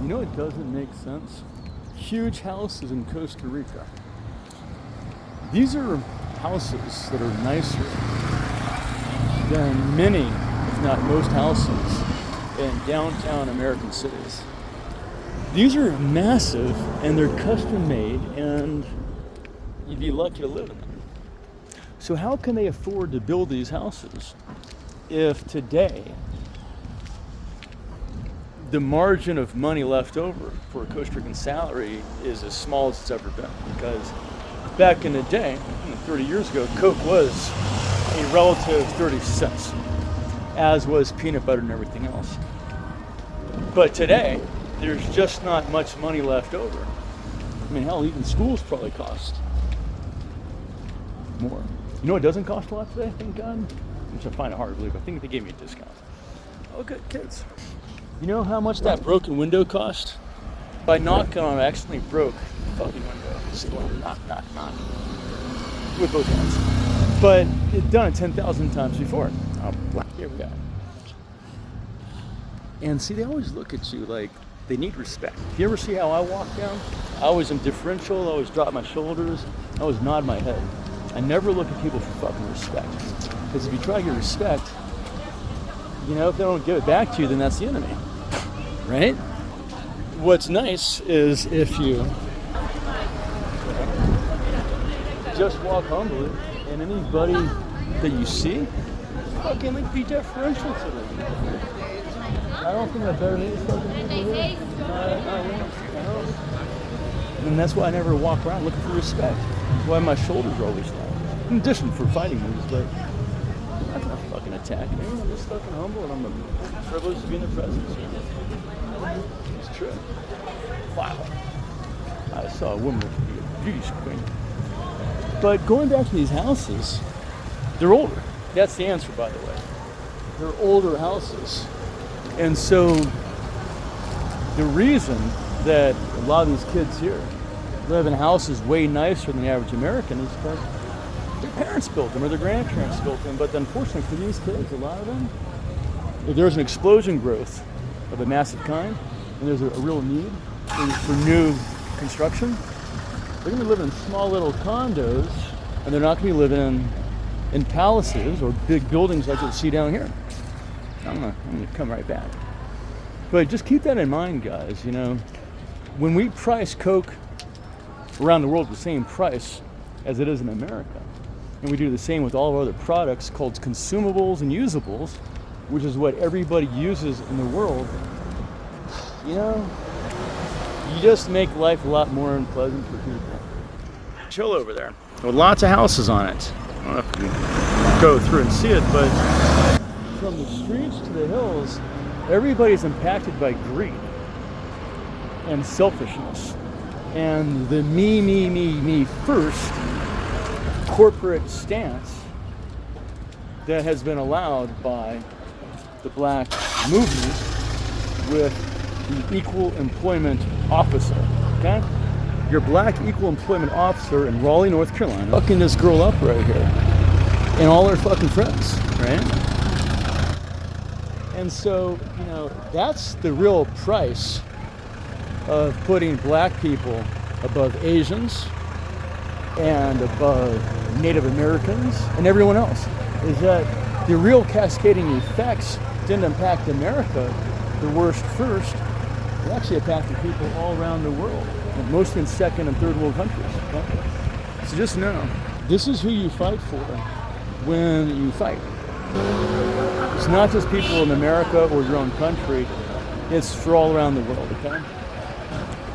You know it doesn't make sense? Huge houses in Costa Rica. These are houses that are nicer than many, if not most, houses in downtown American cities. These are massive and they're custom made and you'd be lucky to live in them. So how can they afford to build these houses if today the margin of money left over for a Costa Rican salary is as small as it's ever been? Because back in the day, 30 years ago, Coke was a relative 30 cents, as was peanut butter and everything else. But today, there's just not much money left over. I mean, hell, even schools probably cost more. You know what doesn't cost a lot today, thank God? Which I find it hard to believe. I think they gave me a discount. Oh, good kids. You know how much that broken window cost? By knocking on it, I accidentally broke the fucking window. Just going knock, knock, knock. With both hands. But it's done it 10,000 times before. Oh, here we go. And see, they always look at you like they need respect. If you ever see how I walk down, I always am differential, I always drop my shoulders, I always nod my head. I never look at people for fucking respect. Because if you try to get respect, you know, if they don't give it back to you, then that's the enemy. Right? What's nice is if you just walk humbly and anybody that you see, fucking like be deferential to them. I don't think I better need fucking people here. I don't. And that's why I never walk around looking for respect. That's why my shoulders are always down. In addition for fighting moves, but I'm not gonna fucking attack anyone. I'm just fucking humble and I'm privileged to be in their presence. It's true. Wow. I saw a woman with a beauty queen. But going back to these houses, they're older. That's the answer, by the way. They're older houses. And so the reason that a lot of these kids here live in houses way nicer than the average American is because their parents built them or their grandparents built them. But unfortunately for these kids, a lot of them, if there's an explosion growth of a massive kind and there's a real need for new construction, they're going to be living in small little condos and they're not going to be living in palaces or big buildings like you'll see down here. I'm going to come right back. But just keep that in mind, guys. You know, when we price Coke around the world the same price as it is in America, and we do the same with all of our other products called consumables and usables, which is what everybody uses in the world, you know, you just make life a lot more unpleasant for people. Chill over there. With lots of houses on it. I don't know if you can go through and see it, but from the streets to the hills, everybody's impacted by greed and selfishness and the me first corporate stance that has been allowed by the black movement with the equal employment officer. Okay? Your black equal employment officer in Raleigh, North Carolina, fucking this girl up right here and all her fucking friends, right? And so, you know, that's the real price of putting black people above Asians and above Native Americans and everyone else, is that the real cascading effects didn't impact America the worst first. It actually impacted people all around the world, mostly in second and third world countries. Okay? So just know, this is who you fight for when you fight. It's not just people in America or your own country, it's for all around the world, okay?